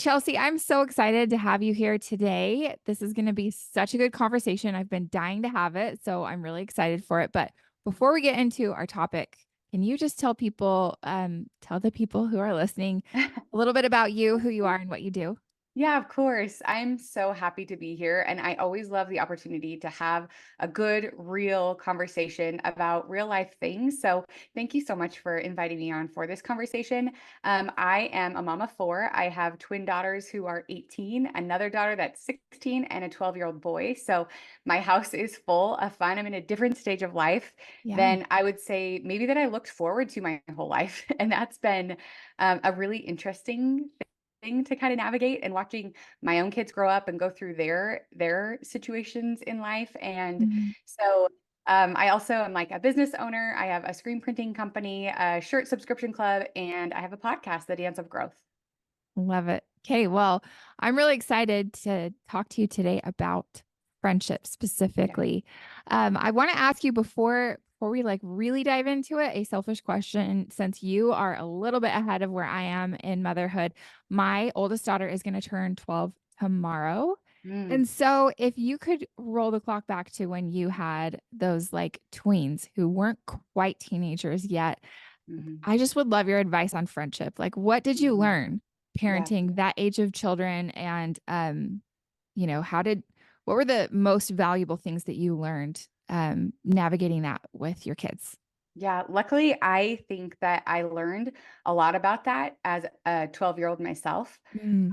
Chelsea, I'm so excited to have you here today. This is going to be such a good conversation. I've been dying to have it, so I'm really excited for it. But before we get into our topic, can you just tell the people who are listening a little bit about you, who you are, and what you do? Yeah, of course. I'm so happy to be here. And I always love the opportunity to have a good, real conversation about real life things. So thank you so much for inviting me on for this conversation. I am a mom of four. I have twin daughters who are 18, another daughter that's 16, and a 12-year-old boy. So my house is full of fun. I'm in a different stage of life Yeah. than I would say maybe that I looked forward to my whole life. And that's been a really interesting thing to kind of navigate and watching my own kids grow up and go through their situations in life. And Mhm. so I also am like a business owner. I have a screen printing company, a shirt subscription club, and I have a podcast, The Dance of Growth. Love it. Okay, well, I'm really excited to talk to you today about friendship Yeah. specifically. I want to ask you before we like really dive into it, a selfish question. Since you are a little bit ahead of where I am in motherhood, my oldest daughter is going to turn 12 tomorrow. Mm, And so, if you could roll the clock back to when you had those like tweens who weren't quite teenagers yet, mhm, I just would love your advice on friendship. Like, what did you mhm. learn Yeah. parenting that age of children? And, what were the most valuable things that you learned navigating that with your kids? Yeah, luckily, I think that I learned a lot about that as a 12-year-old myself. Mm,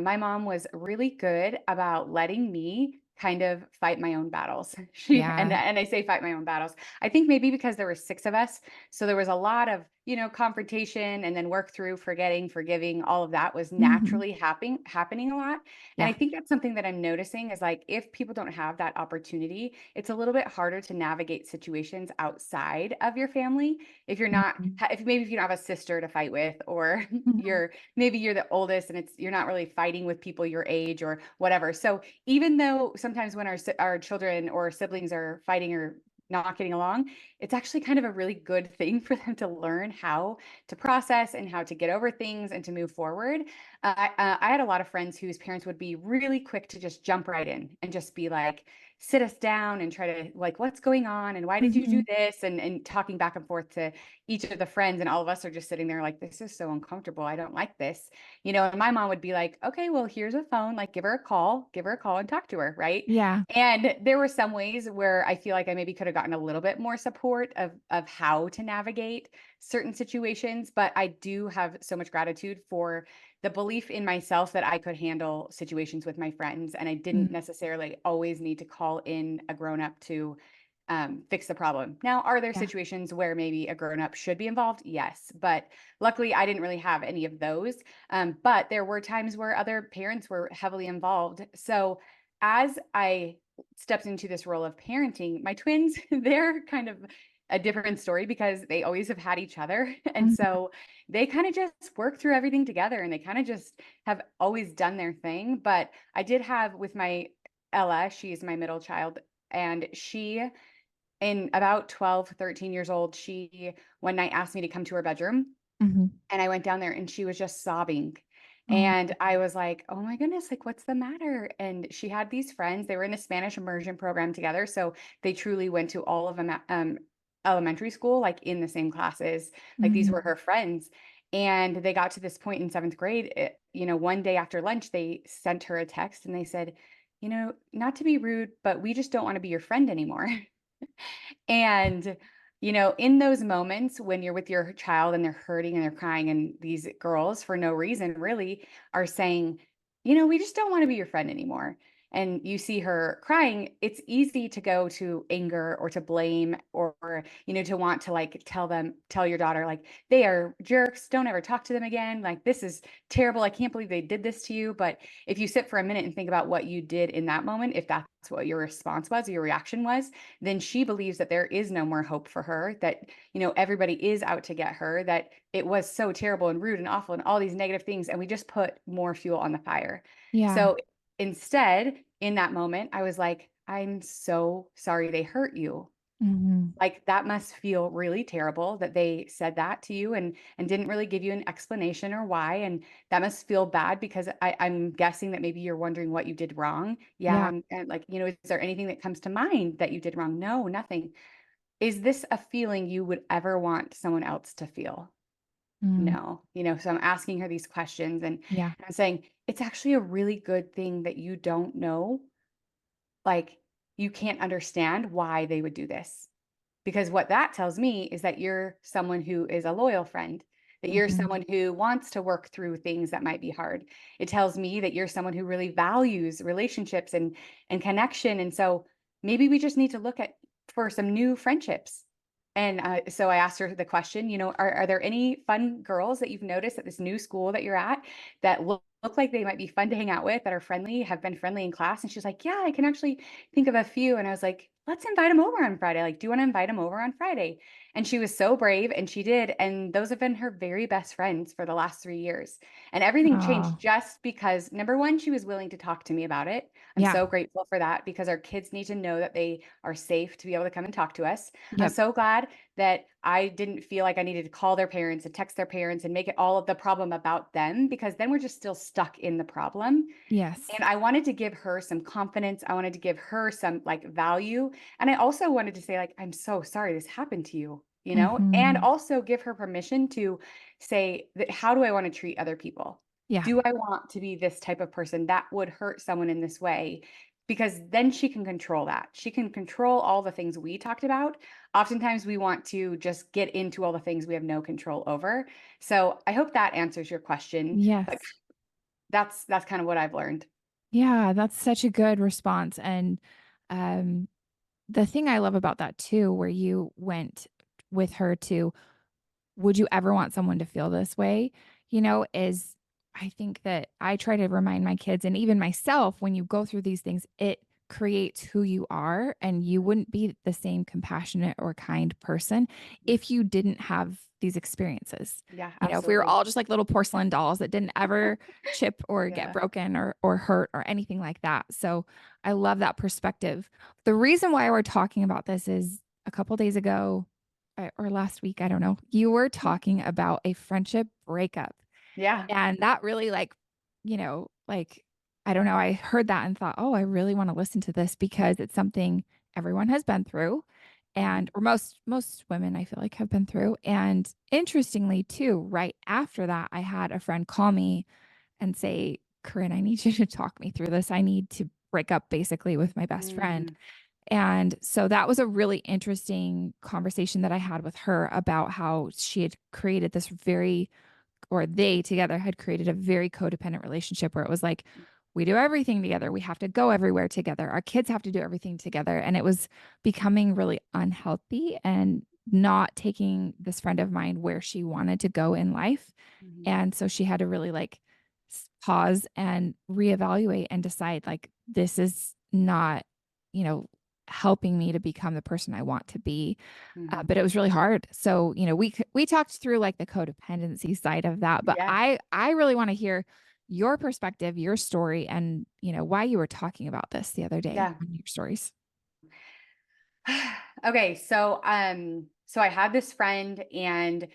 My mom was really good about letting me kind of fight my own battles. yeah. And I say fight my own battles. I think maybe because there were six of us, so there was a lot of, confrontation and then work through forgetting, forgiving, all of that was Hmm. naturally happening a lot. And I Yeah. think that's something that I'm noticing is like if people don't have that opportunity, it's a little bit harder to navigate situations outside of your family if you're not Mhm. if maybe if you don't have a sister to fight with or Mhm. maybe you're the oldest and you're not really fighting with people your age or whatever. So even though sometimes when our children or siblings are fighting or not getting along, it's actually kind of a really good thing for them to learn how to process and how to get over things and to move forward. I had a lot of friends whose parents would be really quick to just jump right in and just be like, sit us down and try to like, what's going on and why did you do Mhm. this? And talking back and forth to each of the friends, and all of us are just sitting there like, this is so uncomfortable. I don't like this. And my mom would be like, okay, well, here's a phone, like give her a call and talk to her, right? Yeah. And there were some ways where I feel like I maybe could have gotten a little bit more support of how to navigate certain situations, but I do have so much gratitude for the belief in myself that I could handle situations with my friends, and I didn't Mm, necessarily always need to call in a grown up to fix the problem. Now, are there yeah. situations where maybe a grown up should be involved? Yes, but luckily I didn't really have any of those. But there were times where other parents were heavily involved. So as I stepped into this role of parenting, my twins, they're kind of a different story because they always have had each other. And Mhm. so they kind of just work through everything together and they kind of just have always done their thing. But I did have with my Ella, she's my middle child, and she in about 12, 13 years old, she one night asked me to come to her bedroom Mhm. and I went down there and she was just sobbing. Oh, And I was like, "Oh my goodness, like what's the matter?" And she had these friends. They were in a Spanish immersion program together, so they truly went to all of them elementary school, like in the same classes. Like these were mhm. her friends. And they got to this point in seventh grade. One day after lunch, they sent her a text and they said, not to be rude, but we just don't want to be your friend anymore. And, in those moments when you're with your child and they're hurting and they're crying, and these girls, for no reason really, are saying, we just don't want to be your friend anymore. And you see her crying, it's easy to go to anger or to blame or, to want to like tell your daughter, like, they are jerks. Don't ever talk to them again. Like, this is terrible. I can't believe they did this to you. But if you sit for a minute and think about what you did in that moment, if that's what your response was, or your reaction was, then she believes that there is no more hope for her, that, everybody is out to get her, that it was so terrible and rude and awful and all these negative things. And we just put more fuel on the fire. Yeah. So instead, in that moment, I was like, I'm so sorry they hurt you. Mhm. Like, that must feel really terrible that they said that to you and didn't really give you an explanation or why, and that must feel bad because I'm guessing that maybe you're wondering what you did wrong. Yeah, Yeah. and, like, is there anything that comes to mind that you did wrong? No, nothing. Is this a feeling you would ever want someone else to feel? Mm. No. So I'm asking her these questions, and Yeah. I'm saying, "It's actually a really good thing that you don't know, like, you can't understand why they would do this." Because what that tells me is that you're someone who is a loyal friend, that you're Mhm. someone who wants to work through things that might be hard. It tells me that you're someone who really values relationships and connection. And so maybe we just need to look at for some new friendships. And so I asked her the question, are there any fun girls that you've noticed at this new school that you're at that look like they might be fun to hang out with, that are friendly, have been friendly in class? And she's like, yeah, I can actually think of a few. And I was like, let's invite them over on Friday. Like, do you want to invite them over on Friday? And she was so brave and she did. And those have been her very best friends for the last 3 years. And everything changed Oh, just because, number one, she was willing to talk to me about it. I'm yeah. so grateful for that because our kids need to know that they are safe to be able to come and talk to us. I'm Yep. so glad that I didn't feel like I needed to call their parents and text their parents and make it all of the problem about them, because then we're just still stuck in the problem. Yes. And I wanted to give her some confidence. I wanted to give her some, like, value. And I also wanted to say, like, I'm so sorry this happened to you, and Mhm. also give her permission to say that, how do I want to treat other people? Yeah. Do I want to be this type of person that would hurt someone in this way? Because then she can control that. She can control all the things we talked about. Oftentimes we want to just get into all the things we have no control over. So I hope that answers your question. But Yes. that's kind of what I've learned. Yeah, that's such a good response, and, um, the thing I love about that too, where you went with her to, would you ever want someone to feel this way? Is I think that I try to remind my kids and even myself, when you go through these things, it creates who you are, and you wouldn't be the same compassionate or kind person if you didn't have these experiences. Yeah, If we were absolutely. all just like little porcelain dolls that didn't ever chip or get Yeah. broken or hurt or anything like that. So I love that perspective. The reason why we're talking about this is a couple days ago, or last week, I don't know, you were talking about a friendship breakup. Yeah. And that really like, I don't know, I heard that and thought, "Oh, I really wanna listen to this," because it's something everyone has been through, Mhm. and or most women I feel like have been through. And interestingly too, right after that, I had a friend call me and say, "Corinne, I need you to talk me through this. I need to break up basically with my best friend." Mm, And so that was a really interesting conversation that I had with her about how she had created this very or they together had created a very codependent relationship where it was like, we do everything together. We have to go everywhere together. Our kids have to do everything together. And it was becoming really unhealthy and not taking this friend of mine where she wanted to go in life. mhm, And so she had to really like pause and reevaluate and decide, like, this is not, you know, helping me to become the person I want to be. mhm. But it was really hard. So, we talked through like the codependency side of that, but Yeah, I really want to hear your perspective, your story, and why you were talking about this the other day yeah. on your stories. Okay, so I had this friend, and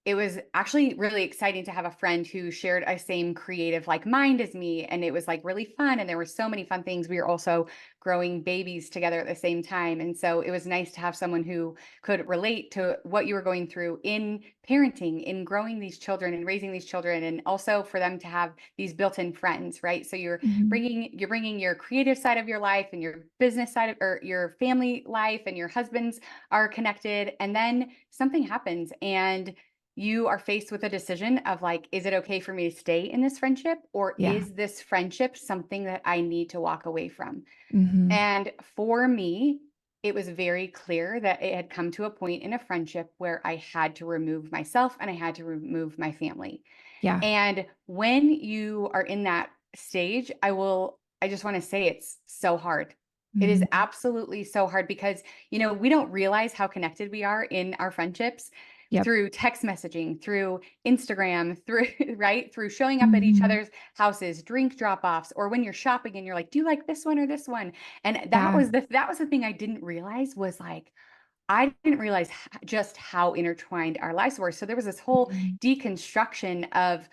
it was actually really exciting to have a friend who shared a same creative like mind as me, and it was like really fun, and there were so many fun things. We were also growing babies together at the same time, and so it was nice to have someone who could relate to what you were going through in parenting, in growing these children and raising these children, and also for them to have these built-in friends, right? So you're Mhm. bringing your creative side of your life and your business side of, or your family life, and your husbands are connected, and then something happens and you are faced with a decision of, like, is it okay for me to stay in this friendship, or Yeah. is this friendship something that I need to walk away from? Mhm. And for me, it was very clear that it had come to a point in a friendship where I had to remove myself and I had to remove my family. Yeah. And when you are in that stage, I just want to say it's so hard. It is Mhm. absolutely so hard because, we don't realize how connected we are in our friendships Yep. through text messaging, through Instagram, through, right? Through showing up at each Mhm. other's houses, drink drop-offs, or when you're shopping and you're like, "Do you like this one or this one?" And that Yeah. was the thing I didn't realize was, like, I didn't realize just how intertwined our lives were. So there was this whole Mhm. deconstruction of,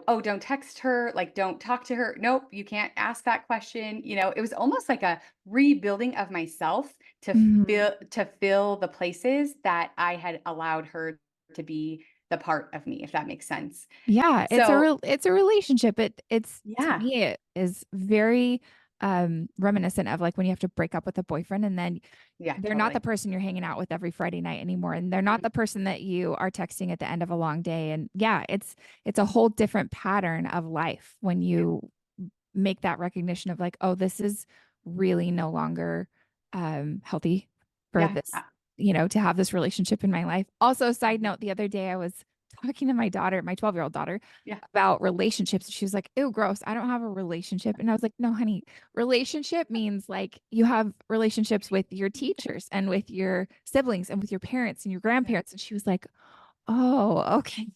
oh, don't text her, like, don't talk to her. Nope, you can't ask that question. It was almost like a rebuilding of myself Mhm. to fill the places that I had allowed her to be the part of me, if that makes sense. Yeah, So, it's a relationship. It's to yeah, me, it is very, reminiscent of, like, when you have to break up with a boyfriend and then yeah, they're not the totally. person you're hanging out with every Friday night anymore, and they're not Mhm. the person that you are texting at the end of a long day, and yeah, it's a whole different pattern of life when Yeah, you make that recognition of like, "Oh, this is really no longer, healthy for yeah, this, to have this relationship in my life." Also, side mhm, note, the other day I was talking to my daughter, my 12-year-old daughter, yeah, about relationships. She was like, "Ew, gross. I don't have a relationship." And I was like, "No, honey, relationship means like you have relationships with your teachers and with your siblings and with your parents and your yeah, grandparents." And she was like, "Oh, okay."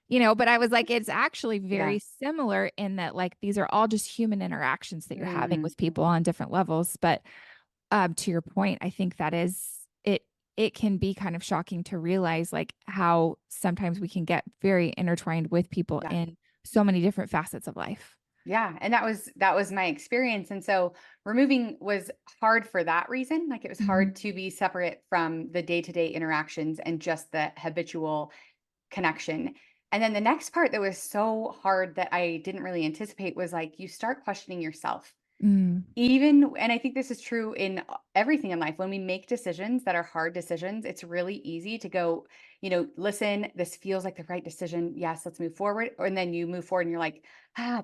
But I was like, it's actually yeah. very similar in that, like, these are all just human interactions that you're having Mhm. with people on different levels. But to your point, I think that is it. It can be kind of shocking to realize like how sometimes we can get very intertwined with people Yeah. in so many different facets of life. Yeah, and that was my experience, and so removing was hard for that reason, like, it was hard Mhm. to be separate from the day-to-day interactions and just the habitual connection, and then the next part that was so hard that I didn't really anticipate was, like, you start questioning yourself. Mm. And I think this is true in everything in life. When we make decisions that are hard decisions, it's really easy to go, listen, this feels like the right decision. Yes, let's move forward. And then you move forward and you're like,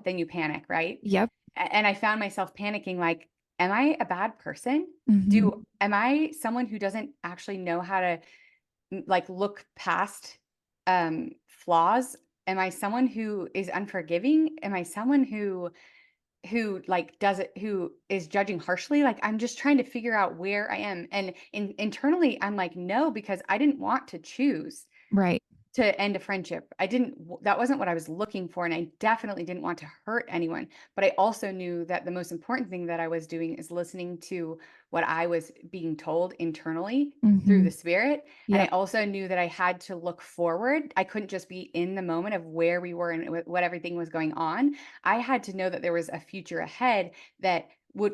then you panic, right? Yep. And I found myself panicking like, am I a bad person? Mhm. Am I someone who doesn't actually know how to like look past flaws? Am I someone who is unforgiving? Am I someone who like does it who is judging harshly? Like, I'm just trying to figure out where I am, and internally I'm like, no, because I didn't want to choose Right. to end a friendship. I didn't that wasn't what I was looking for, and I definitely didn't want to hurt anyone, but I also knew that the most important thing that I was doing is listening to what I was being told internally through the Mhm. spirit, and I Yep. also knew that I had to look forward. I couldn't just be in the moment of where we were and what everything was going on. I had to know that there was a future ahead that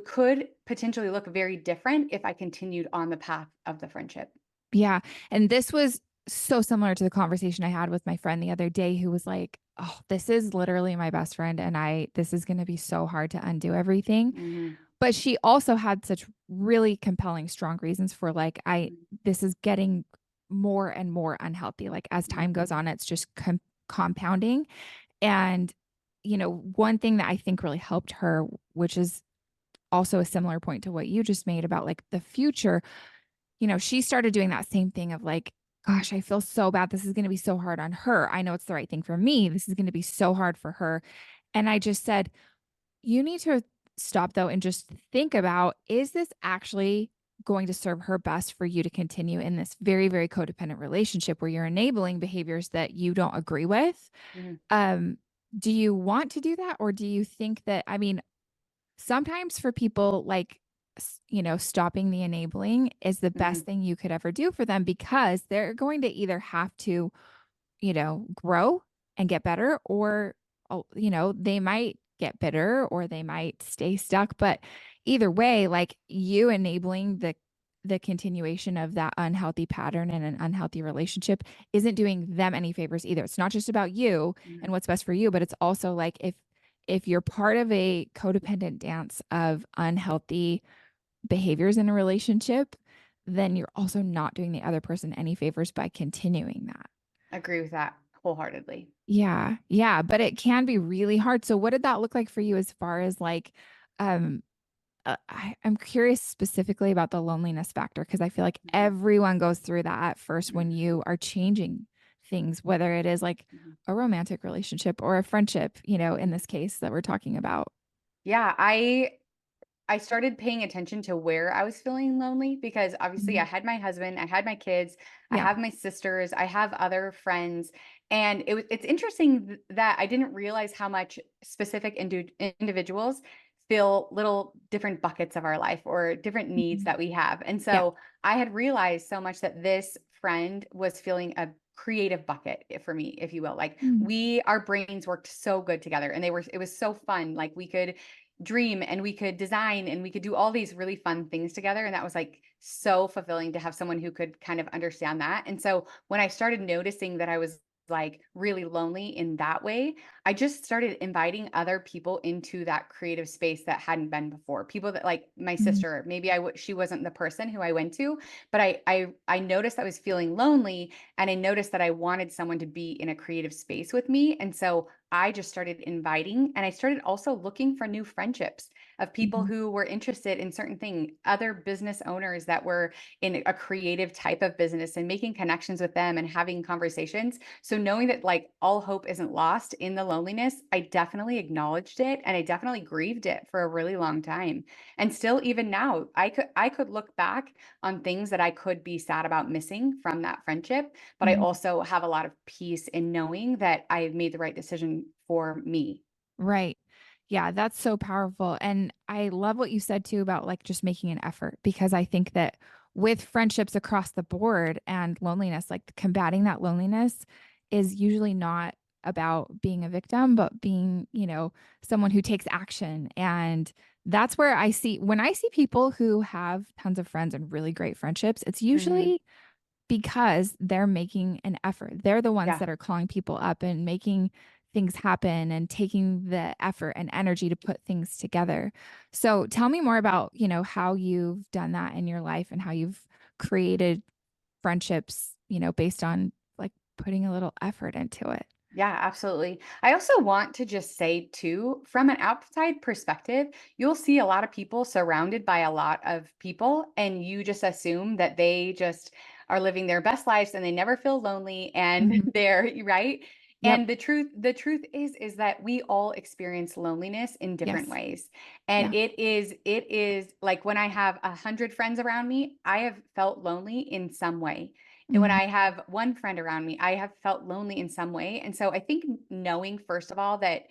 could potentially look very different if I continued on the path of the friendship. Yeah, and this was so similar to the conversation I had with my friend the other day who was like, "Oh, this is literally my best friend and this is gonna be so hard to undo everything." Mhm. But she also had such really compelling, strong reasons for like, Mhm. this is getting more and more unhealthy. Like as Mhm. time goes on, it's just compounding. And, one thing that I think really helped her, which is also a similar point to what you just made about like the future, she started doing that same thing of like, gosh, I feel so bad. This is going to be so hard on her. I know it's the right thing for me. This is going to be so hard for her. And I just said, you need to stop though and just think about, is this actually going to serve her best for you to continue in this very, very codependent relationship where you're enabling behaviors that you don't agree with? Mhm. Um, do you want to do that? Or do you think that, I mean, sometimes for people like, stopping the enabling is the best Mhm. thing you could ever do for them because they're going to either have to grow and get better, or, they might get bitter or they might stay stuck. But either way, like you enabling the continuation of that unhealthy pattern and an unhealthy relationship isn't doing them any favors either. It's not just about you Mhm. and what's best for you, but it's also like if you're part of a codependent dance of unhealthy behaviors in a relationship, then you're also not doing the other person any favors by continuing that. Agree with that wholeheartedly. Yeah, yeah, but it can be really hard. So what did that look like for you as far as like, um, I'm curious specifically about the loneliness factor because I feel like Mhm. everyone goes through that at first when Mhm. you are changing things, whether it is like Mhm. a romantic relationship or a friendship, in this case that we're talking about. Yeah, I started paying attention to where I was feeling lonely because obviously I Mhm. had my husband, I had my kids, I Yeah. have my sisters, I have other friends, and it's interesting that I didn't realize how much specific individuals fill little different buckets of our life or different needs Mhm. that we have. And Yeah. so I had realized so much that this friend was filling a creative bucket for me, if you will. Like Mm. our brains worked so good together and it was so fun. Like we could dream and we could design and we could do all these really fun things together. And that was like so fulfilling to have someone who could kind of understand that. And so when I started noticing that I was like really lonely in that way, I just started inviting other people into that creative space that hadn't been before. People that like my Mm. sister, maybe she wasn't the person who I went to, but I noticed I was feeling lonely and I noticed that I wanted someone to be in a creative space with me. And so I just started inviting and I started also looking for new friendships of people Mhm. who were interested in certain things, other business owners that were in a creative type of business and making connections with them and having conversations. So knowing that like all hope isn't lost in the loneliness, I definitely acknowledged it and I definitely grieved it for a really long time. And still even now, I could look back on things that I could be sad about missing from that friendship, but I Mhm. also have a lot of peace in knowing that I made the right decision for me. Right. Yeah, that's so powerful. And I love what you said too about like just making an effort because I think that with friendships across the board and loneliness, like combating that loneliness is usually not about being a victim, but being, someone who takes action. And that's where I see when I see people who have tons of friends and really great friendships, it's Mhm. usually because they're making an effort. They're the ones Yeah. that are calling people up and making things happen and taking the effort and energy to put things together. So tell me more about, how you've done that in your life and how you've created friendships, based on like putting a little effort into it. Yeah, absolutely. I also want to just say too, from an outside perspective, you'll see a lot of people surrounded by a lot of people, and you just assume that they just are living their best lives and they never feel lonely and Mhm. they're right. Yep. And the truth is that we all experience loneliness in different Yes. ways. And Yeah. it is like when I have 100 friends around me, I have felt lonely in some way. And when Mhm. I have one friend around me, I have felt lonely in some way. And so I think knowing first of all that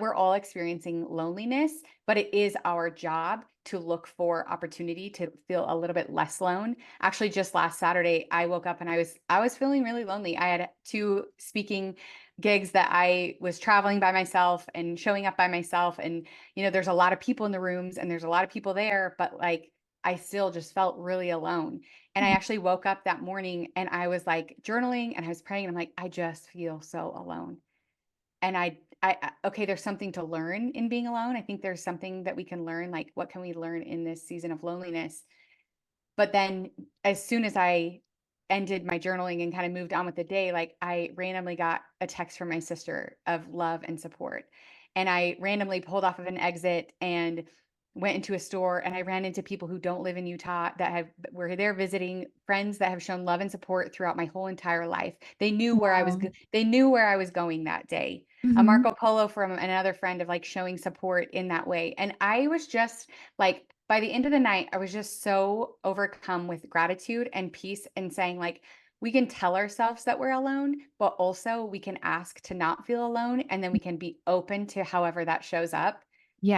we're all experiencing loneliness, but it is our job to look for opportunity to feel a little bit less alone. Actually, just last Saturday, I woke up and I was feeling really lonely. I had two speaking gigs that I was traveling by myself and showing up by myself. And there's a lot of people in the rooms and there's a lot of people there, but like I still just felt really alone. And I Mhm. actually woke up that morning and I was like journaling and I was praying and I'm like, I just feel so alone. And okay, there's something to learn in being alone. I think there's something that we can learn. Like, what can we learn in this season of loneliness? But then as soon as I ended my journaling and kind of moved on with the day, like I randomly got a text from my sister of love and support. And I randomly pulled off of an exit and went into a store and I ran into people who don't live in Utah that were there visiting, friends that have shown love and support throughout my whole entire life. They knew where Wow. they knew where I was going that day. A Mhm. Marco Polo from another friend of like showing support in that way. And I was just like, by the end of the night, I was just so overcome with gratitude and peace and saying, like, we can tell ourselves that we're alone, but also we can ask to not feel alone. And then we can be open to however that shows up.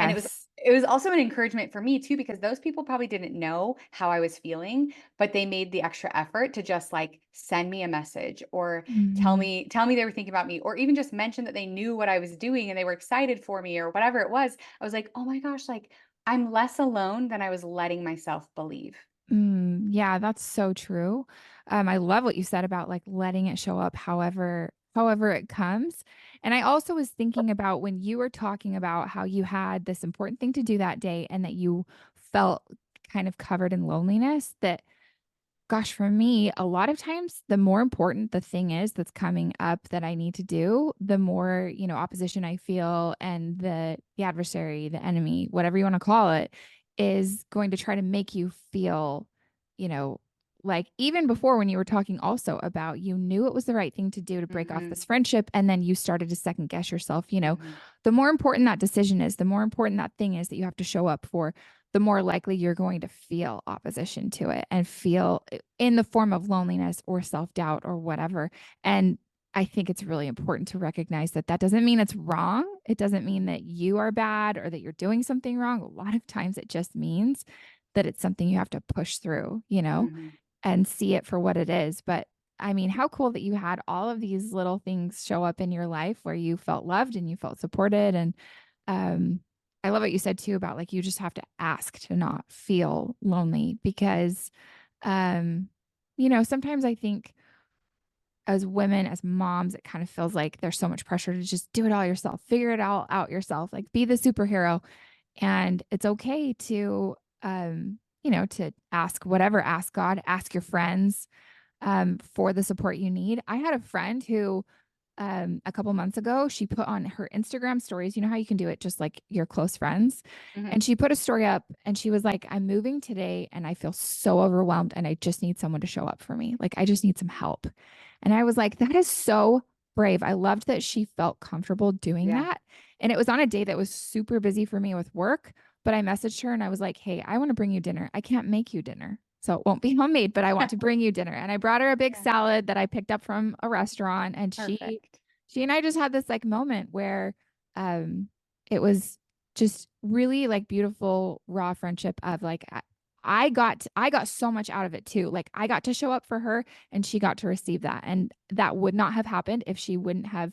And Yes. it was also an encouragement for me too, because those people probably didn't know how I was feeling, but they made the extra effort to just like send me a message or Mhm. tell me they were thinking about me, or even just mention that they knew what I was doing and they were excited for me or whatever it was. I was like, oh my gosh, like I'm less alone than I was letting myself believe. Yeah, that's so true. I love what you said about like letting it show up however it comes. And I also was thinking about when you were talking about how you had this important thing to do that day and that you felt kind of covered in loneliness that gosh, for me, a lot of times, the more important the thing is that's coming up that I need to do, the more, opposition I feel and the adversary, the enemy, whatever you want to call it, is going to try to make you feel, you know, like even before when you were talking also about you knew it was the right thing to do to break off Mhm, this friendship and then you started to second guess yourself, mhm, the more important that decision is, the more important that thing is that you have to show up for, the more likely you're going to feel opposition to it and feel in the form of loneliness or self doubt or whatever. And I think it's really important to recognize that that doesn't mean it's wrong. It doesn't mean that you are bad or that you're doing something wrong. A lot of times it just means that it's something you have to push through, Mhm. and see it for what it is. But I mean, how cool that you had all of these little things show up in your life where you felt loved and you felt supported. And um, I love what you said too about like you just have to ask to not feel lonely because, um, sometimes I think as women, as moms, it kind of feels like there's so much pressure to just do it all yourself, figure it all out yourself, like be the superhero. And it's okay to, to ask whatever, ask God, ask your friends, for the support you need. I had a friend who a couple months ago, she put on her Instagram stories. You know how you can do it just like your close friends. Mhm. And she put a story up and she was like, I'm moving today and I feel so overwhelmed and I just need someone to show up for me. Like, I just need some help. And I was like, that is so brave. I loved that she felt comfortable doing Yeah. that. And it was on a day that was super busy for me with work. But I messaged her and I was like, hey, I want to bring you dinner. I can't make you dinner. So it won't be homemade, but I want to bring you dinner. And I brought her a big Yeah. salad that I picked up from a restaurant. And Perfect. she and I just had this like moment where um it was just really like beautiful raw friendship of like I got so much out of it too. Like I got to show up for her and she got to receive that. And that would not have happened if she wouldn't have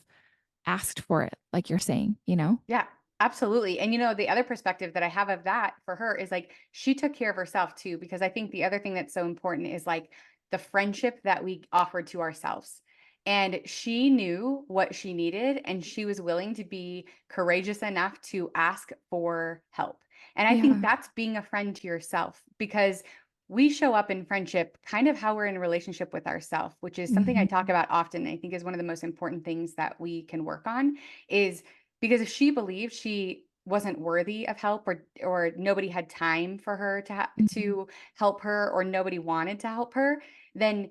asked for it, like you're saying, you know? Yeah, absolutely. And the other perspective that I have of that for her is like she took care of herself too, because I think the other thing that's so important is like the friendship that we offered to ourselves. And she knew what she needed and she was willing to be courageous enough to ask for help. And I think Yeah. that's being a friend to yourself because we show up in friendship kind of how we're in a relationship with ourselves, which is something I talk Mhm. about often. And I think is one of the most important things that we can work on is because if she believed she wasn't worthy of help or nobody had time for her Mhm. to help her or nobody wanted to help her, then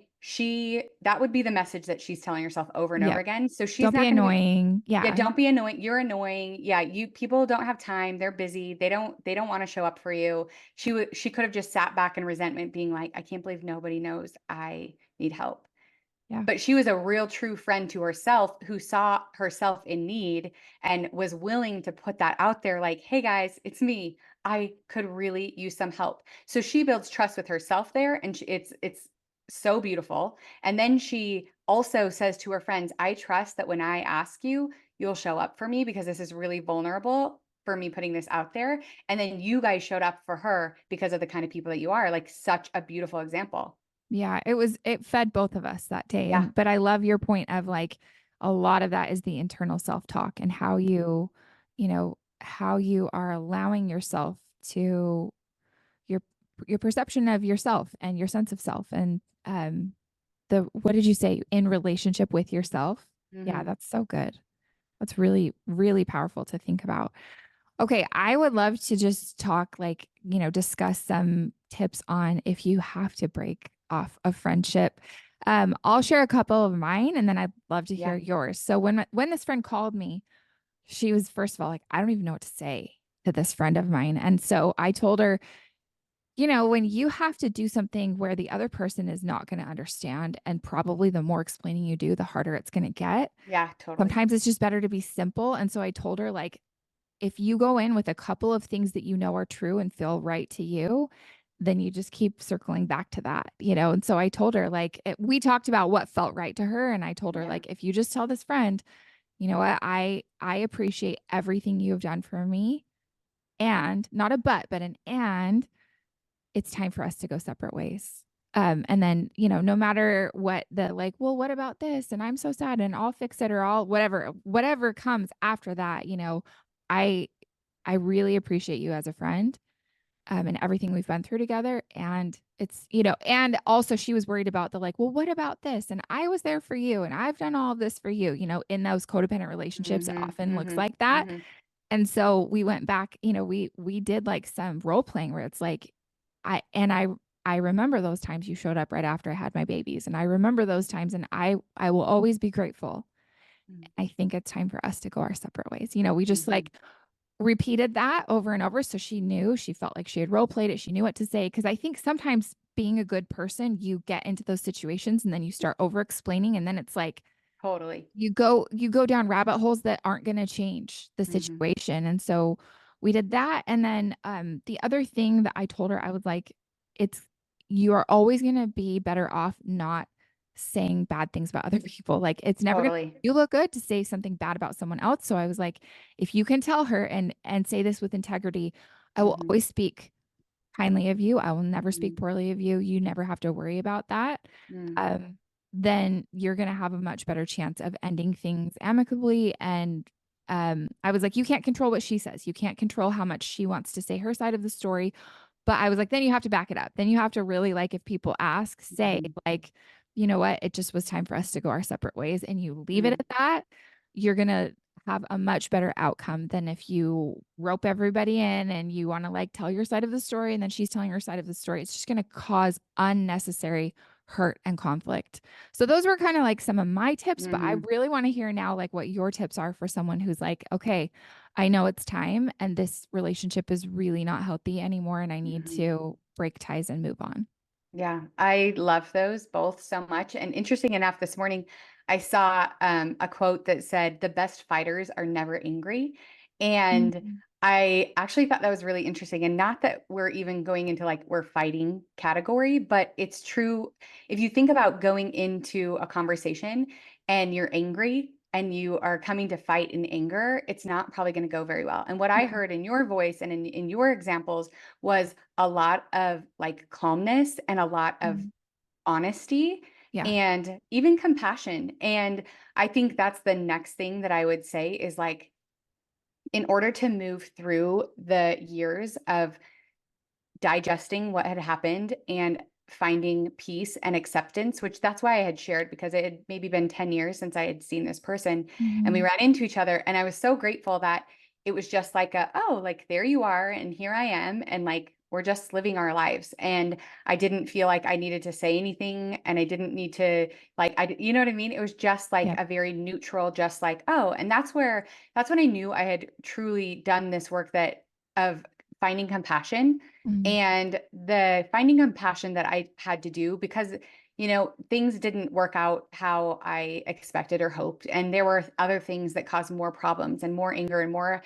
that would be the message that she's telling herself over and over Yep. again. So she's Don't be not going to be annoying. yeah, Yeah. don't be annoying. You're annoying. Yeah, you people don't have time. They're busy. They don't want to show up for you. She could have just sat back in resentment being like, I can't believe nobody knows I need help. Yeah. But she was a real true friend to herself who saw herself in need and was willing to put that out there like, "Hey guys, it's me. I could really use some help." So she builds trust with herself there and it's so beautiful. And then she also says to her friends, "I trust that when I ask you, you'll show up for me because this is really vulnerable for me putting this out there." And then you guys showed up for her because of the kind of people that you are. Like such a beautiful example. Yeah, it fed both of us that day. Yeah. But I love your point of like a lot of that is the internal self-talk and how how you are allowing yourself to your your perception of yourself and your sense of self and the what did you say in relationship with yourself? Yeah, Mhm. that's so good. That's really really powerful to think about. Okay, I would love to just talk like, discuss some tips on if you have to break off a friendship. I'll share a couple of mine and then I'd love to hear Yeah. yours. So when this friend called me, she was first of all like, I don't even know what to say to this friend of mine. And so I told her, when you have to do something where the other person is not going to understand, and probably the more explaining you do, the harder it's going to get. Yeah, totally. Sometimes it's just better to be simple. And so I told her, like, if you go in with a couple of things that you know are true and feel right to you, then you just keep circling back to that. And so I told her, like, we talked about what felt right to her. And I told her, Yeah. like, if you just tell this friend, you know what, I appreciate everything you have done for me. And not a but an it's time for us to go separate ways. And then, no matter what the like, well, what about this? And I'm so sad and I'll fix it or I'll whatever comes after that, I I really appreciate you as a friend, and everything we've been through together. And and also she was worried about the like, well, what about this? And I was there for you and I've done all of this for you. In those codependent relationships, it Mhm, often looks mhm, like that. mhm. And so we went back, we did like some role playing where it's like, I and I remember those times you showed up right after I had my babies. And I remember those times and I will always be grateful. Mm, I think it's time for us to go our separate ways. We just mhm. like repeated that over and over. So she knew, she felt like she had role played it. She knew what to say. Cause I think sometimes being a good person, you get into those situations and then you start over explaining. And then it's like, Totally. you go down rabbit holes that aren't going to change the Mhm. situation. And so we did that. And then the other thing that I told her, I was like, it's you are always going to be better off not saying bad things about other people. Like it's never going to Totally. you look good to say something bad about someone else. So I was like, if you can tell her and say this with integrity, I will Mhm. always speak kindly of you. I will never speak Mhm. poorly of you. You never have to worry about that. Mm. Um, then you're going to have a much better chance of ending things amicably. And I was like, you can't control what she says. You can't control how much she wants to say her side of the story. But I was like, then you have to back it up. Then you have to really, like, if people ask, say, Mhm. like, you know what? It just was time for us to go our separate ways. And you leave it Mm. at that. You're going to have a much better outcome than if you rope everybody in and you want to like tell your side of the story and then she's telling her side of the story. It's just going to cause unnecessary hurt and conflict. So those were kind of like some of my tips, but I Mhm. really want to hear now like what your tips are for someone who's like, okay, I know it's time and this relationship is really not healthy anymore and I need Mhm. to break ties and move on. Yeah, I love those both so much. And interesting enough, this morning I saw a quote that said, "The best fighters are never angry." And Mhm. I actually thought that was really interesting. And not that we're even going into like we're fighting category, but it's true. If you think about going into a conversation and you're angry and you are coming to fight in anger, it's not probably going to go very well. And what I Yeah. heard in your voice and in your examples was a lot of like calmness and a lot of Mhm. honesty Yeah. and even compassion. And I think that's the next thing that I would say is like, in order to move through the years of digesting what had happened and finding peace and acceptance, which that's why I had shared because it had maybe been 10 years since I had seen this person and we Mhm. ran into each other. And I was so grateful that it was just like oh, like there you are. And here I am. And like, we're just living our lives. And I didn't feel like I needed to say anything and I didn't need to like, you know what I mean? It was just like Yep. a very neutral, just like, oh, and that's when I knew I had truly done this work that of finding compassion Mhm. and the finding compassion that I had to do because, things didn't work out how I expected or hoped. And there were other things that caused more problems and more anger and more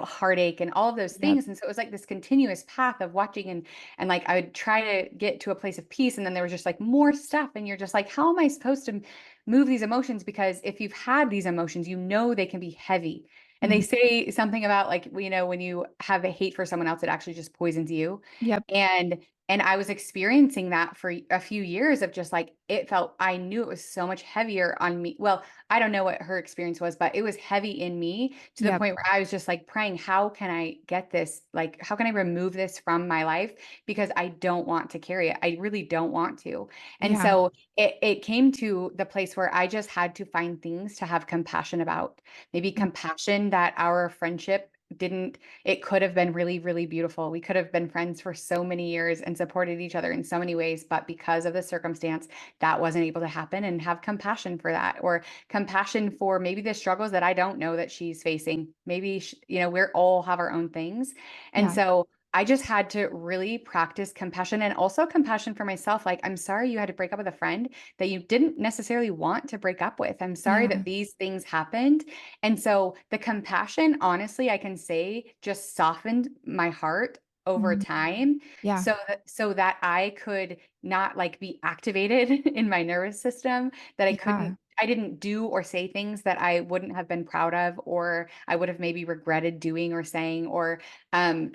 heartache and all of those Yep. things. And so it was like this continuous path of watching and like I would try to get to a place of peace and then there was just like more stuff and you're just like, how am I supposed to move these emotions? Because if you've had these emotions, they can be heavy. And they Mhm. say something about like, when you have a hate for someone else, it actually just poisons you. Yep. And I was experiencing that for a few years of just like I knew it was so much heavier on me. Well, I don't know what her experience was, but it was heavy in me to the Yep. point where I was just like praying, how can I get this? Like, how can I remove this from my life? Because I don't want to carry it. I really don't want to. And Yeah. so it came to the place where I just had to find things to have compassion about. Maybe Mm. compassion that our friendship didn't, it could have been really, really beautiful. We could have been friends for so many years and supported each other in so many ways. But because of the circumstance, that wasn't able to happen and have compassion for that. Or compassion for maybe the struggles that I don't know that she's facing. Maybe, we're all have our own things. And Yeah. so I just had to really practice compassion and also compassion for myself. Like, I'm sorry you had to break up with a friend that you didn't necessarily want to break up with. I'm sorry Yeah. that these things happened. And so the compassion, honestly, I can say just softened my heart over Mhm. time Yeah. so that I could not like be activated in my nervous system, that Yeah. I didn't do or say things that I wouldn't have been proud of, or I would have maybe regretted doing or saying, or I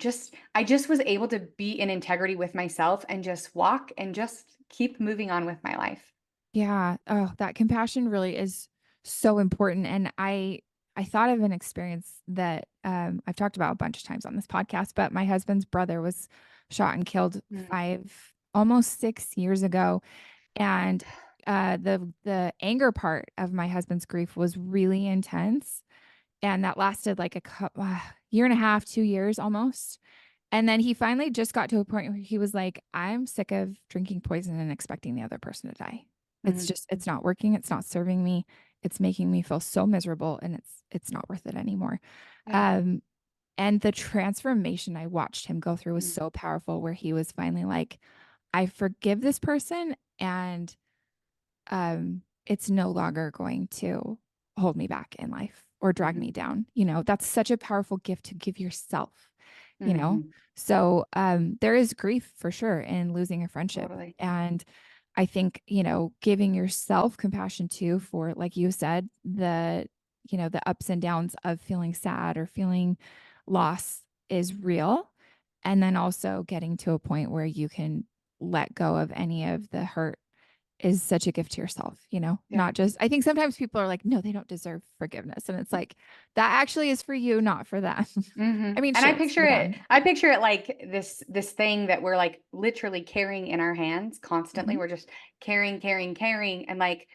just was able to be in integrity with myself and just walk and just keep moving on with my life. Yeah. Oh, that compassion really is so important. And I thought of an experience that I've talked about a bunch of times on this podcast, but my husband's brother was shot and killed Mm. 5, almost 6 years ago. And the anger part of my husband's grief was really intense. And that lasted like year and a half, 2 years almost. And then he finally just got to a point where he was like, I'm sick of drinking poison and expecting the other person to die. Mhm. It's not working. It's not serving me. It's making me feel so miserable and it's not worth it anymore. Yeah. Um, and the transformation I watched him go through was Mm. so powerful where he was finally like, I forgive this person and it's no longer going to hold me back in life or drag me Mhm. down. That's such a powerful gift to give yourself, you know? Mhm. So there is grief for sure in losing a friendship. Totally. And I think, giving yourself compassion too for, like you said, the ups and downs of feeling sad or feeling loss is real. And then also getting to a point where you can let go of any of the hurt is such a gift to yourself, Yeah. not just, I think sometimes people are like, no, they don't deserve forgiveness. And it's like, that actually is for you, not for them. I Mhm. mean, And I sure, it's picture for it them. I picture it like this thing that we're, like, literally carrying in our hands constantly. Hmm. We're just carrying, carrying, carrying, and, like,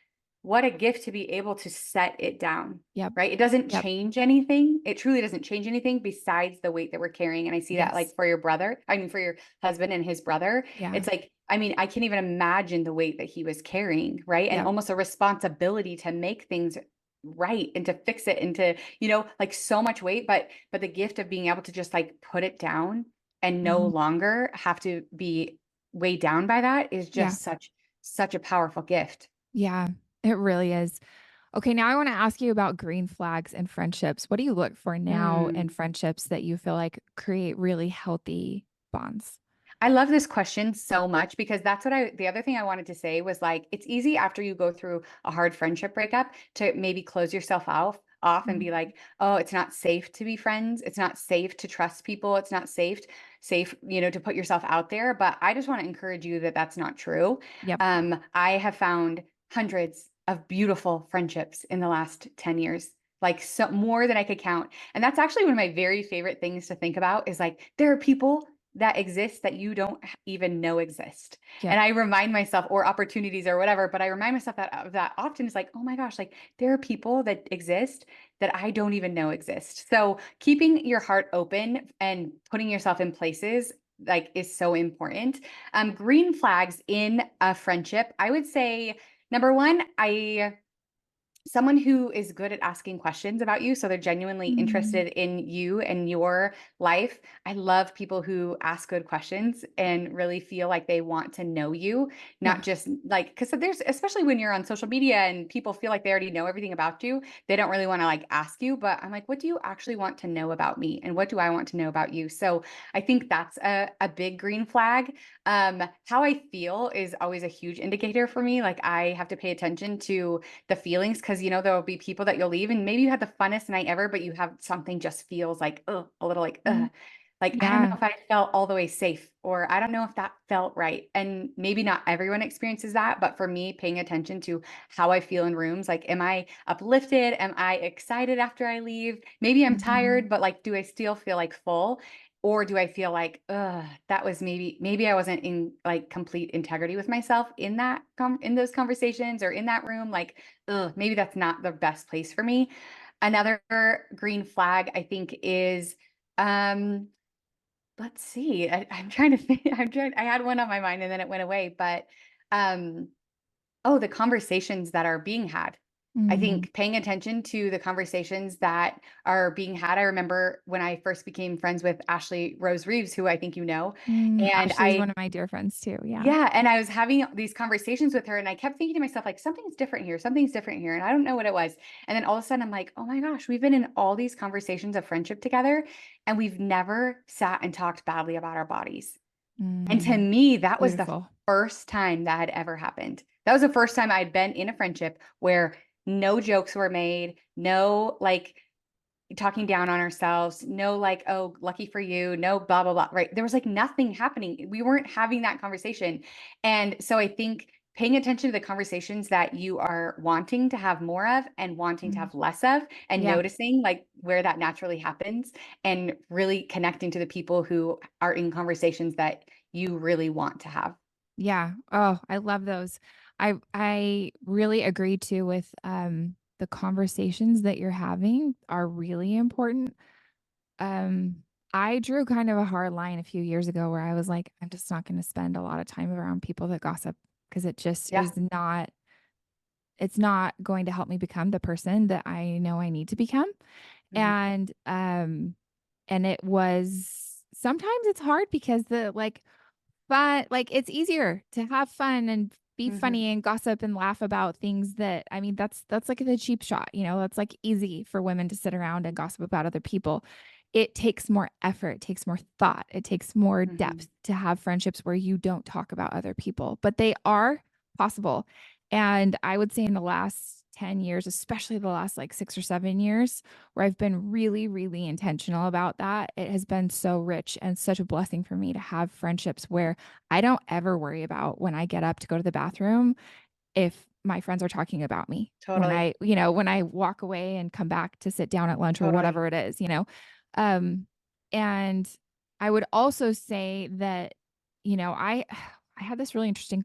what a gift to be able to set it down, Yep. right? It doesn't Yep. change anything. It truly doesn't change anything besides the weight that we're carrying, and I see that, Yes. like, for your brother I mean, for your husband and his brother. Yeah. It's like, I mean, I can't even imagine the weight that he was carrying, right? And Yep. almost a responsibility to make things right and to fix it and to, like, so much weight, but the gift of being able to just, like, put it down and no Hmm. longer have to be weighed down by that is Yeah. just such a powerful gift. Yeah. It really is. Okay. Now I want to ask you about green flags and friendships. What do you look for now in Mm. friendships that you feel like create really healthy bonds? I love this question so much because that's what the other thing I wanted to say was like, it's easy after you go through a hard friendship breakup to maybe close yourself off and be Mhm. like, oh, it's not safe to be friends. It's not safe to trust people. It's not safe, to put yourself out there. But I just want to encourage you that that's not true. Yep. I have found hundreds of beautiful friendships in the last 10 years. Like so more than I could count. And that's actually one of my very favorite things to think about is like there are people that exist that you don't even know exist. Yep. And I remind myself or opportunities or whatever, but I remind myself that often is like, "Oh my gosh, like there are people that exist that I don't even know exist." So, keeping your heart open and putting yourself in places like is so important. Green flags in a friendship, I would say number 1, I someone who is good at asking questions about you, so they're genuinely Mm. interested in you and your life. I love people who ask good questions and really feel like they want to know you, not Yeah. just like because there's especially when you're on social media and people feel like they already know everything about you, they don't really want to like ask you, but I'm like, what do you actually want to know about me? And what do I want to know about you? So I think that's a big green flag. How I feel is always a huge indicator for me. Like I have to pay attention to the feelings because there will be people that you'll leave and maybe you had the funnest night ever, but you have something just feels like a little like Mhm. like I don't know Yeah. if I felt all the way safe or I don't know if that felt right. And maybe not everyone experiences that, but for me, paying attention to how I feel in rooms, like am I uplifted? Am I excited after I leave? Maybe I'm Mhm. tired, but like do I still feel like full? Or do I feel like, that was maybe I wasn't in like complete integrity with myself in in those conversations or in that room? Like, maybe that's not the best place for me. Another green flag I think is, um, let's see, I'm trying to think. I had one on my mind and then it went away, but um, oh, the conversations that are being had. I Mhm. think paying attention to the conversations that are being had. I remember when I first became friends with Ashley Rose Reeves, who I think you know, and Ashley's one of my dear friends too. Yeah. yeah, and I was having these conversations with her and I kept thinking to myself like something's different here, something's different here, and I don't know what it was. And then all of a sudden I'm like, "Oh my gosh, we've been in all these conversations of friendship together and we've never sat and talked badly about our bodies." And to Mm. me, that was the Beautiful. first time that had ever happened. That was the first time I'd been in a friendship where no jokes were made, no like talking down on ourselves, no like, "Oh, lucky for you," no blah, blah, blah, right? There was, like, nothing happening. We weren't having that conversation, and so I think paying attention to the conversations that you are wanting to have more of and wanting to Mm. have less of, and Yeah. noticing, like, where that naturally happens, and really connecting to the people who are in conversations that you really want to have. Yeah. Oh, I love those. I really agree too with the conversations that you're having are really important. Um I drew kind of a hard line a few years ago where I was like, I'm just not going to spend a lot of time around people that gossip because it just Yeah. is not it's not going to help me become the person that I know I need to become. Mhm. And it was sometimes it's hard because the like, but, like, it's easier to have fun and be Mhm. funny and gossip and laugh about things that, I mean, that's like the cheap shot, that's like easy for women to sit around and gossip about other people. It takes more effort, it takes more thought, it takes more Mhm. depth to have friendships where you don't talk about other people, but they are possible. And I would say in the last 10 years, especially the last like 6 or 7 years, where I've been really, really intentional about that, it has been so rich and such a blessing for me to have friendships where I don't ever worry about when I get up to go to the bathroom if my friends are talking about me. Totally. When I walk away and come back to sit down at lunch or Totally. whatever it is. Um, and I would also say that, I I had this really interesting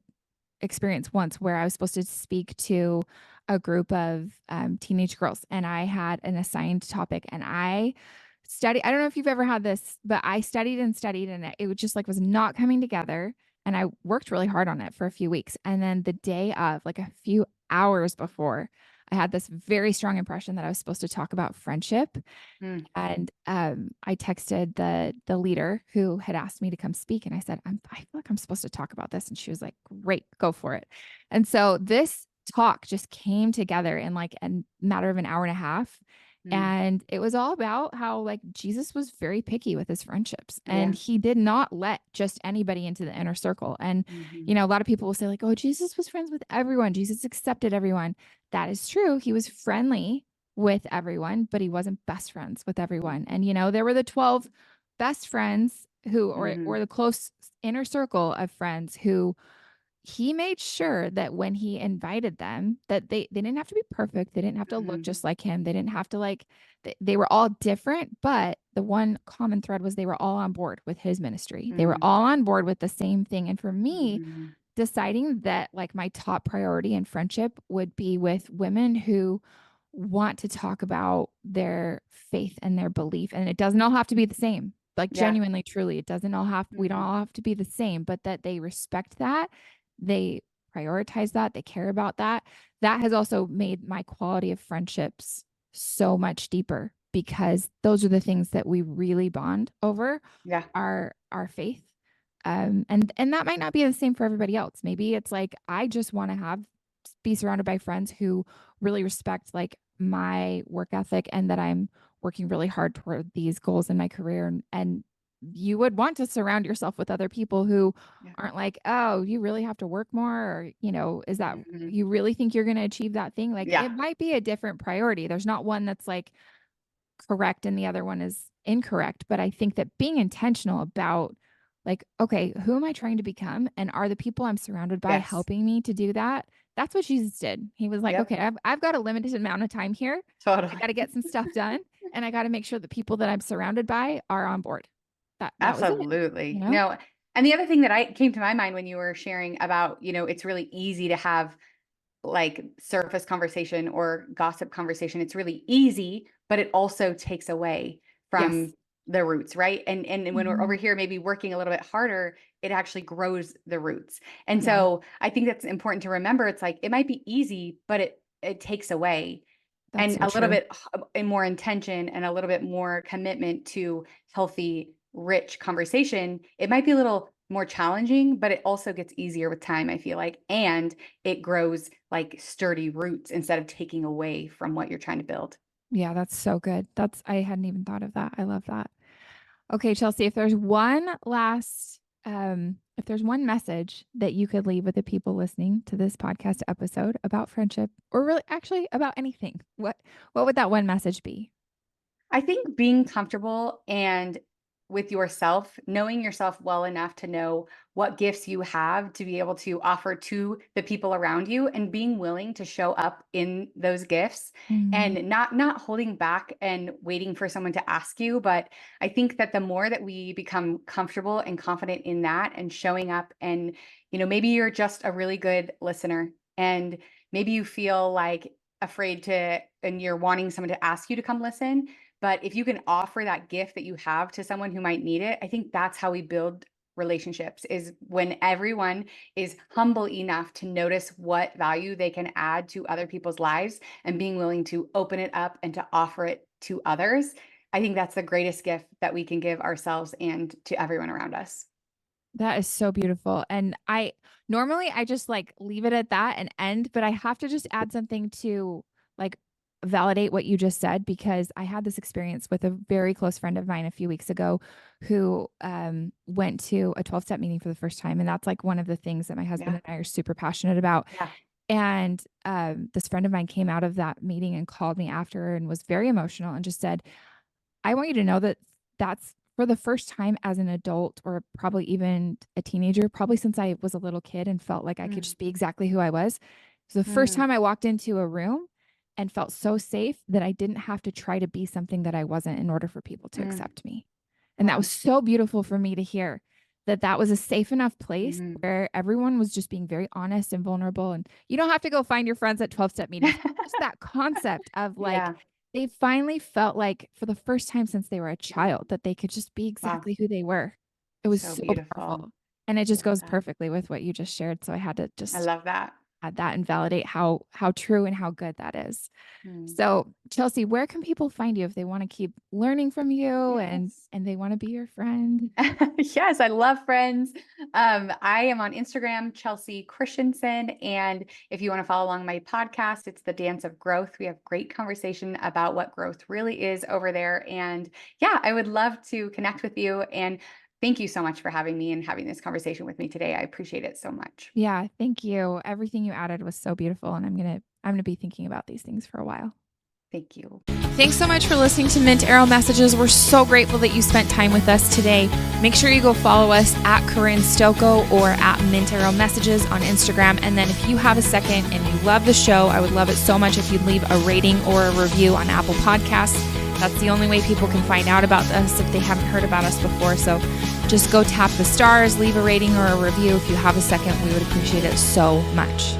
experience once where I was supposed to speak to a group of teenage girls, and I had an assigned topic, and I don't know if you've ever had this, but I studied, and it was just like was not coming together. And I worked really hard on it for a few weeks. And then the day of, like a few hours before, I had this very strong impression that I was supposed to talk about friendship. Mm. And, I texted the leader who had asked me to come speak, and I said, I feel like I'm supposed to talk about this." And she was like, "Great, go for it." And so this talk just came together in, like, a matter of an hour and a half, Mm. and it was all about how, like, Jesus was very picky with his friendships, and Yeah. he did not let just anybody into the inner circle. And, Mhm. a lot of people will say, like, "Oh, Jesus was friends with everyone. Jesus accepted everyone." That is true. He was friendly with everyone, but he wasn't best friends with everyone. And there were the 12 best friends who Mhm. or the close inner circle of friends who he made sure that when he invited them that they didn't have to be perfect, they didn't have to look Mhm. just like him, they didn't have to like they were all different, but the one common thread was they were all on board with his ministry. They were Mm. all on board with the same thing. And for me, Mhm. deciding that like my top priority in friendship would be with women who want to talk about their faith and their belief. And it doesn't all have to be the same. Like Yeah. genuinely, truly, it doesn't all have, we don't Mhm. all have to be the same, but that they respect that, they prioritize that, they care about that. That has also made my quality of friendships so much deeper because those are the things that we really bond over Yeah. our faith. And that might not be the same for everybody else. Maybe it's like I just want to have be surrounded by friends who really respect like my work ethic and that I'm working really hard toward these goals in my career. And you would want to surround yourself with other people who Yeah. aren't like, oh, you really have to work more, or is that Mhm. you really think you're going to achieve that thing? Like Yeah. it might be a different priority. There's not one that's like correct and the other one is incorrect. But I think that being intentional about like, okay, who am I trying to become? And are the people I'm surrounded by Yes. helping me to do that? That's what Jesus did. He was like, Yep. okay, I've got a limited amount of time here. I Totally. got to get some stuff done. And I got to make sure the people that I'm surrounded by are on board. That was it, you Absolutely. know? No, and the other thing that I came to my mind when you were sharing about, it's really easy to have like surface conversation or gossip conversation. It's really easy, but it also takes away Yes. from the roots, right? And when we're over Mhm. here maybe working a little bit harder, it actually grows the roots. And Yeah, so I think that's important to remember. It's like it might be easy, but it takes away that's and so a little true. bit and more intention and a little bit more commitment to healthy, rich conversation. It might be a little more challenging, but it also gets easier with time, I feel like. And it grows like sturdy roots instead of taking away from what you're trying to build. Yeah, that's so good. I hadn't even thought of that. I love that. Okay, Chelsea, if there's one message that you could leave with the people listening to this podcast episode about friendship or really actually about anything, what would that one message be? I think being comfortable and with yourself, knowing yourself well enough to know what gifts you have to be able to offer to the people around you and being willing to show up in those gifts Mhm. and not holding back and waiting for someone to ask you, but I think that the more that we become comfortable and confident in that and showing up and maybe you're just a really good listener and maybe you feel like afraid to and you're wanting someone to ask you to come listen, but if you can offer that gift that you have to someone who might need it, I think that's how we build relationships is when everyone is humble enough to notice what value they can add to other people's lives and being willing to open it up and to offer it to others. I think that's the greatest gift that we can give ourselves and to everyone around us. That is so beautiful. And I normally I just like leave it at that and end, but I have to just add something to like validate what you just said because I had this experience with a very close friend of mine a few weeks ago who went to a 12-step meeting for the first time. And that's like one of the things that my husband Yeah. and I are super passionate about. Yeah. And this friend of mine came out of that meeting and called me after and was very emotional and just said, I want you to know that that's for the first time as an adult or probably even a teenager, probably since I was a little kid and felt like I could Mm, just be exactly who I was. So the first mm, time I walked into a room and felt so safe that I didn't have to try to be something that I wasn't in order for people to mm. accept me. And that was Wow. so beautiful for me to hear that that was a safe enough place Mhm. where everyone was just being very honest and vulnerable. And you don't have to go find your friends at 12-step meetings. Just that concept of like, Yeah. they finally felt like for the first time since they were a child that they could just be Wow. exactly who they were. It was So so beautiful. powerful. And it just Love goes that. perfectly with what you just shared. So I had to I just love that. add that and validate how true and how good that is. Mm. So, Chelsea, where can people find you if they want to keep learning from you Yes. and they want to be your friend? Yes, I love friends. I am on Instagram, Chelsea Christensen. And if you want to follow along my podcast, it's The Dance of Growth. We have great conversation about what growth really is over there. And yeah, I would love to connect with you. And thank you so much for having me and having this conversation with me today. I appreciate it so much. Yeah, thank you. Everything you added was so beautiful and I'm going to be thinking about these things for a while. Thank you. Thanks so much for listening to Mint Arrow Messages. We're so grateful that you spent time with us today. Make sure you go follow us at Corinne Stoko or at Mint Arrow Messages on Instagram. And then if you have a second and you love the show, I would love it so much if you'd leave a rating or a review on Apple Podcasts. That's the only way people can find out about us if they haven't heard about us before. So just go tap the stars, leave a rating or a review if you have a second. We would appreciate it so much.